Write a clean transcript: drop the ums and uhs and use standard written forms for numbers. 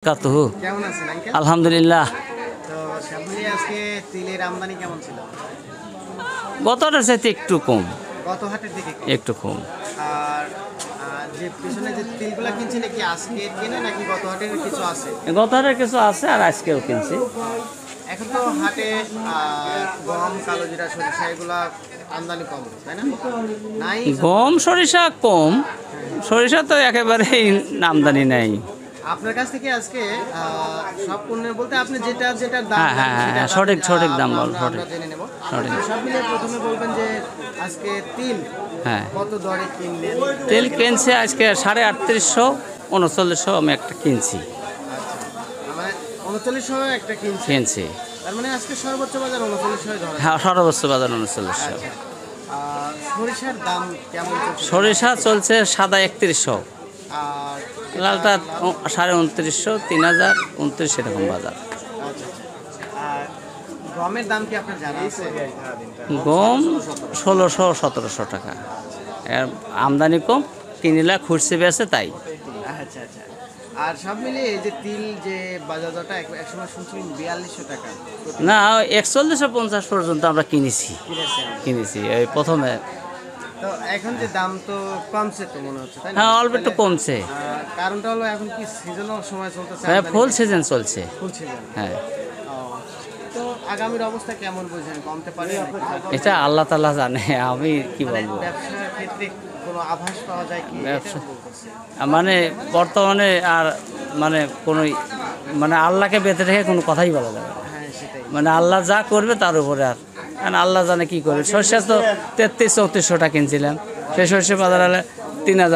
কাতুহু কেমন আছেন আঙ্কেল? আলহামদুলিল্লাহ। তো সামনে আজকে তিলের আমদানি কেমন ছিল? গতটার চাইতে একটু কম, গত হাটের দিকে কম। একটু কম। আর যে পিছনে যে তিলগুলা কিনছেন কি আজকে কেনা নাকি গত হাটের কিছু আছে? গত হাটের কিছু আছে আর আজকেও কিনছি। এখন তো হাটে গম, কালো জিরা, সরিষা এগুলা আমদানি কম, তাই না? নাই গম সরিষা কম, সরিষা তো একেবারেই আমদানি নেই। আপনার কাছ থেকে আজকে সব পণ্যের বলতে আপনি যেটা যেটা দাম হ্যাঁ, হ্যাঁ, জানেন, হ্যাঁ, সেটা সঠিক দাম বল, আমরা সঠিক। জেনে নেব। সঠিক। সব মিলিয়ে প্রথমে বলবেন যে আজকে তিল হ্যাঁ, কত দরে কিনলেন? তেল কিনছে আজকে 3850, 3900 আমি একটা কিনছি। মানে 3900 একটা কিনছি। তার মানে আজকে সর্বোচ্চ বাজার 3900 ধরা। হ্যাঁ, সর্বোচ্চ বাজার 3900। সরিষার দাম কেমন চলছে? সরিষা চলছে সাদা 3100, আর লালটা 2950, 3000, 29 এরকম বাজার। আর গমের দাম কি আপনার জানা আছে? গম 1600-1700 টাকা। এর আমদানি কম, কিনিলা খুঁজছে বেছে তাই। আচ্ছা আচ্ছা। আর সব মিলিয়ে এই যে তিল যে বাজার দরটা একসময় শুনছিলাম 4200 টাকা না, 4150 পর্যন্ত আমরা কিনেছি কিনেছেন। এই প্রথমে। তো এখন যে দাম তো কমছে তো মনে হচ্ছে, তাই না? হ্যাঁ, অল্প একটু কমছে। কারণটা হলো এখন কি সিজনাল সময় চলতেছে, হ্যাঁ, ফুল সিজন চলছে। ফুল সিজন। হ্যাঁ, তো আগামীর অবস্থা কেমন বুঝেন? কমতে পারে নাকি? এটা আল্লাহ তাআলা জানে, আমি কি মানে বলবো। ব্যবসার ক্ষেত্রে কোনো আভাস পাওয়া যায় কি? ব্যবসা এটা বলতেছে। মানে বর্তমানে আর মানে কোনো মানে আল্লাহকে বেঁধে রেখে কোনো কথাই বলা যাবে না। হ্যাঁ সেটাই। মানে আল্লাহ যা করবে তার উপরে আর, কারণ আল্লাহ জানে কি করবে। সর্ষে তো 3300-3400 টাকা কিনছিলাম, সেই সর্ষে বাজার হলে 3000।